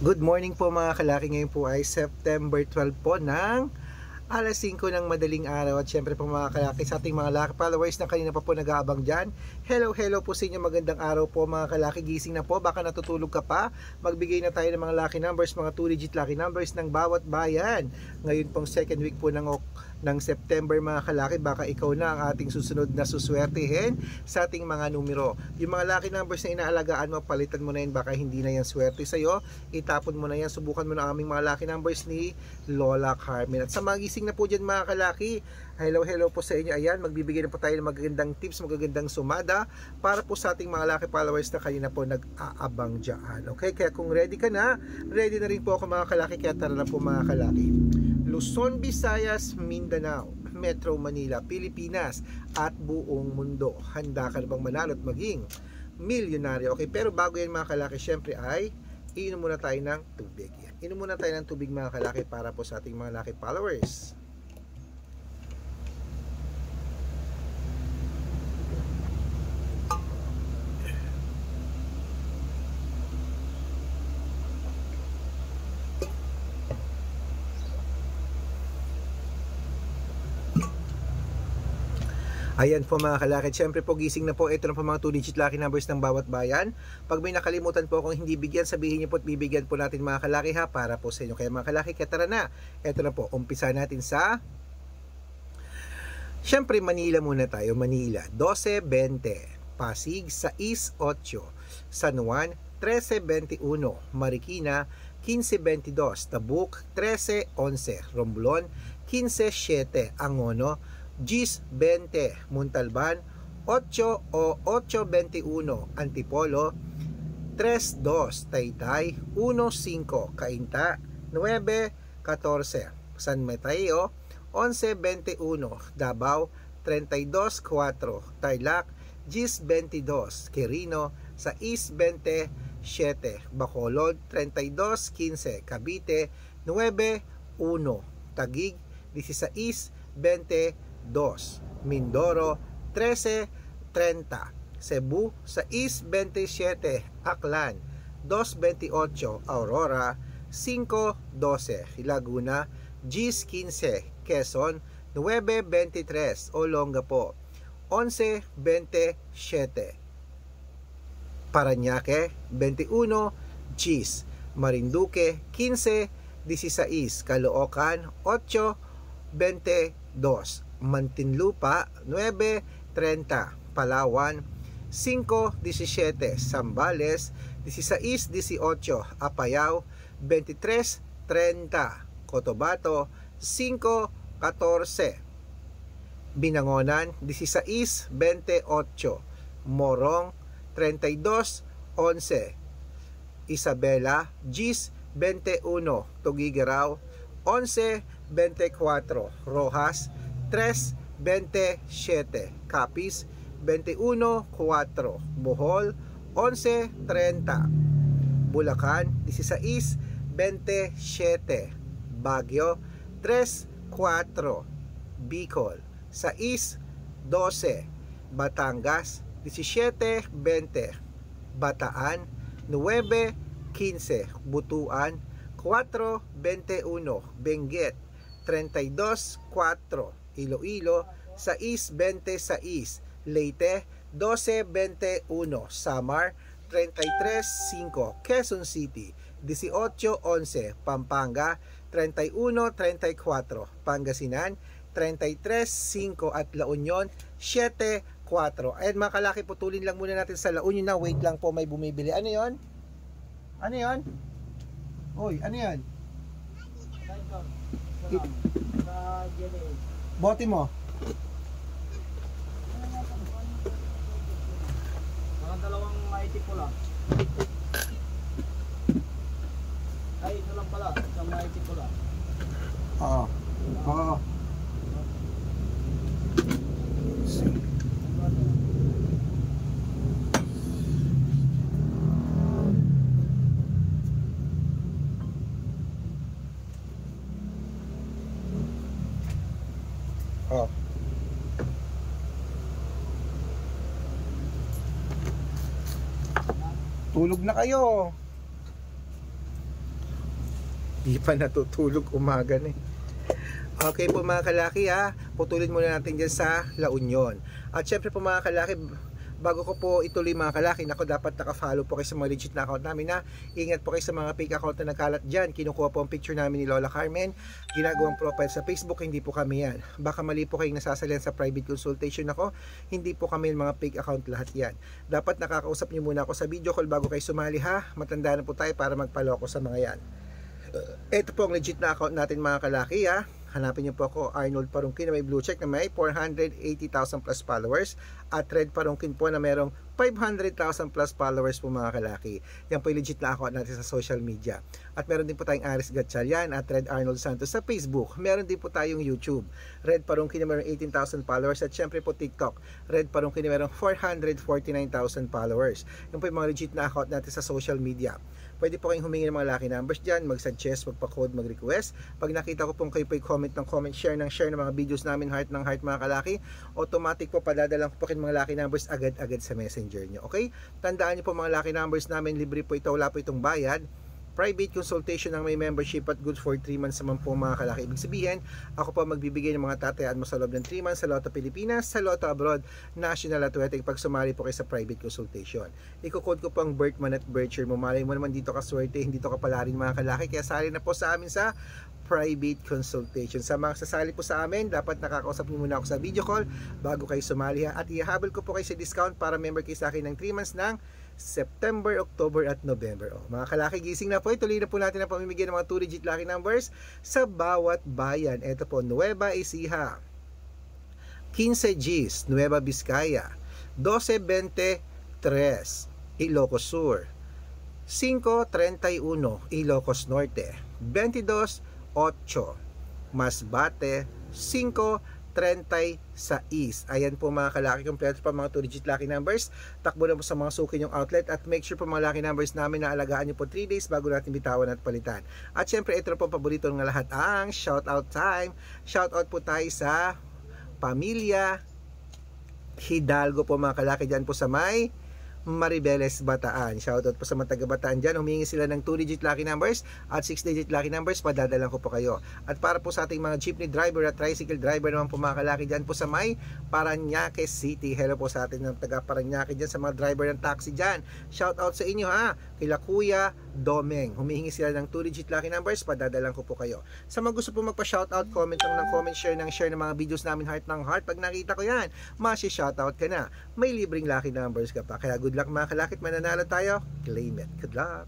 Good morning po mga kalaki. Ngayon po ay September 12 po ng alas 5 ng madaling araw. At syempre po mga kalaki, sa ating mga laki followers na kanina pa po nag-aabang dyan, hello po sa inyo, magandang araw po mga kalaki. Gising na po, baka natutulog ka pa. Magbigay na tayo ng mga lucky numbers, mga 2-digit lucky numbers ng bawat bayan. Ngayon pong second week po ng September mga kalaki, baka ikaw na ang ating susunod na suswertehin sa ating mga numero. Yung mga lucky numbers na inaalagaan mo, palitan mo na yan, baka hindi na yan swerte sa'yo, itapon mo na yan, subukan mo na aming mga lucky numbers ni Lola Carmen. At sa magising na po dyan mga kalaki, hello po sa inyo. Ayan, magbibigay na po tayo ng magagandang tips, magagandang sumada para po sa ating mga lucky followers na kanina po nag-aabang dyan. Okay, kaya kung ready ka na, ready na rin po ako mga kalaki, kaya tara na po mga kalaki. Luzon, Visayas, Mindanao, Metro Manila, Pilipinas at buong mundo. Handa ka na bang manalo at maging milyonaryo? Okay, pero bago yan mga kalaki, syempre ay iinom muna tayo ng tubig. Inom muna tayo ng tubig mga kalaki para po sa ating mga lucky followers. Ayan po mga kalaki, syempre po gising na po. Ito na po mga 2-digit lucky numbers ng bawat bayan. Pag may nakalimutan po akong hindi bigyan, sabihin niyo po at bibigyan po natin mga kalaki ha, para po sa inyo. Kaya mga kalaki, kaya tara na. Ito na po, umpisa natin sa syempre Manila muna tayo. Manila 12-20, Pasig 6-8, San Juan 13-21, Marikina 15-22, Tabuk 13-11, Romblon 15-7, Angono 10-20, Montalban 8 o 8-21, Antipolo 3-2, Taytay 1-5, Cainta 9-14, San Mateo 11-21, Davao 32-4, Tarlac 10-22, Quirino 6-27, Bacolod 32-15, Cavite 9-1, Taguig 16-22, Mindoro 13-30, Cebu 6-27, Aklan 2-28, Aurora 5-12, Laguna 10-15, Quezon 9-23, Olongapo 11-27, Parañaque 21, Gis, Marinduque 15-16, Caloocan 8-22, Muntinlupa 9-30, Palawan 5-17, Zambales 16-18, Apayao 23-30, Cotabato 5-14, Binangonan 16-28, Morong 32-11, Isabela 10-21, Tugigaraw 11-24, Rojas 3-27, Capiz 21-4, Bohol 11-30, Bulacan 16-27, Baguio 3-4, Bicol 6-12, Batangas 17-20, Bataan 9-15, Butuan 4-21, Benguet 32-4, Iloilo 6-26, Leyte 12-21, Samar 33-5, Quezon City 18-11, Pampanga 31-34, Pangasinan 33-5 at La Union 7-4. Ayan mga kalaki, putulin lang muna natin sa La Union na. Wait lang po, may bumibili. Ano yon? Ano yon? Uy, ano yan? Bote mo? Mga dalawang maiti pula. Ay, ito lang pala. Isang maiti pula. Oo. Oo. Oh. Tulog na kayo. Di pa natutulog umaga na eh. Okay po mga kalaki ha, putulin muna natin dyan sa La Union. At syempre po mga kalaki, bago ko po ituloy mga kalaki, nako dapat naka-follow po kayo sa mga legit na account namin na ingat po kayo sa mga fake account na nagkalat dyan. Kinukuha po ang picture namin ni Lola Carmen, ginagawang profile sa Facebook, hindi po kami yan. Baka mali po kayong nasasalihan sa private consultation ako, hindi po kami yung mga fake account lahat yan. Dapat nakakausap niyo muna ako sa video call bago kayo sumali ha, matanda na po tayo para magpaloko sa mga yan. Ito po ang legit na account natin mga kalaki ha. Hanapin niyo po ako, Arnold Parungkin na may blue check na may 480,000 plus followers at Red Parungkin po na merong 500,000 plus followers po mga kalaki. Yan po yung legit na account natin sa social media. At meron din po tayong Aris Gatchalian at Red Arnold Santos sa Facebook. Meron din po tayong YouTube, Red Parungkin na merong 18,000 followers at syempre po TikTok, Red Parungkin na merong 449,000 followers. Yan po yung mga legit na account natin sa social media. Pwede po kayong humingi ng mga lucky numbers dyan, mag-suggest, magpa-code, mag-request. Pag nakita ko pong kayo po comment ng comment, share ng mga videos namin, heart ng heart mga kalaki, automatic po padadalang ko po kayo mga lucky numbers agad-agad sa messenger nyo. Okay? Tandaan nyo po mga lucky numbers namin, libre po ito, wala po itong bayad. Private consultation ng may membership at good for 3 months naman po mga kalaki. Ibig sabihin, ako po magbibigay ng mga tatayaan mo sa loob ng 3 months sa Lotto Pilipinas, sa Lotto Abroad, National at Wedding pag sumali po kayo sa private consultation. Iko-code ko po ang birth month at birth year mo. Malay mo naman dito ka swerte, hindi to kapala rin mga kalaki. Kaya sali na po sa amin sa private consultation. Sa mga sasali po sa amin, dapat nakakausap niyo muna ako sa video call bago kayo sumali ha. At ihahabol ko po kayo sa discount para member kayo sa akin ng 3 months ng September, October at November. Mga kalaki, gising na po. Ituloy na po natin ang pamimigay ng mga 2-digit lucky numbers sa bawat bayan. Ito po, Nueva Ecija, 15 Gs, Nueva Vizcaya, 1223, Ilocos Sur, 531, Ilocos Norte, 22 8 Masbate, 536. Ayan po mga kalaki, kompleto pa mga 2-digit lucky numbers. Takbo na po sa mga suki yung outlet at make sure po mga lucky numbers namin na alagaan nyo po 3 days bago natin bitawan at palitan. At syempre ito na po paborito ng lahat, ang shoutout time. Shoutout po tayo sa Pamilya Hidalgo po mga kalaki, dyan po sa may Maribeles, Bataan. Shoutout po sa mga taga Bataan dyan. Humingi sila ng 2-digit lucky numbers at 6-digit lucky numbers. Padadalan ko po kayo. At para po sa ating mga jeepney driver at tricycle driver naman po mga kalaki dyan po sa may Parañaque City. Hello po sa ating ng taga Parañaque dyan, sa mga driver ng taxi dyan. Shoutout sa inyo ha. Kila Kuya Domeng. Humihingi sila ng 2-digit lucky numbers. Padadalan ko po kayo. Sa mga gusto po magpa-shoutout, comment lang ng comment, share ng mga videos namin, heart ng heart. Pag nakita ko yan, masi-shoutout ka na. May libreng lucky numbers ka pa. Kaya good luck mga kalakit, mananalo tayo. Claim it. Good luck.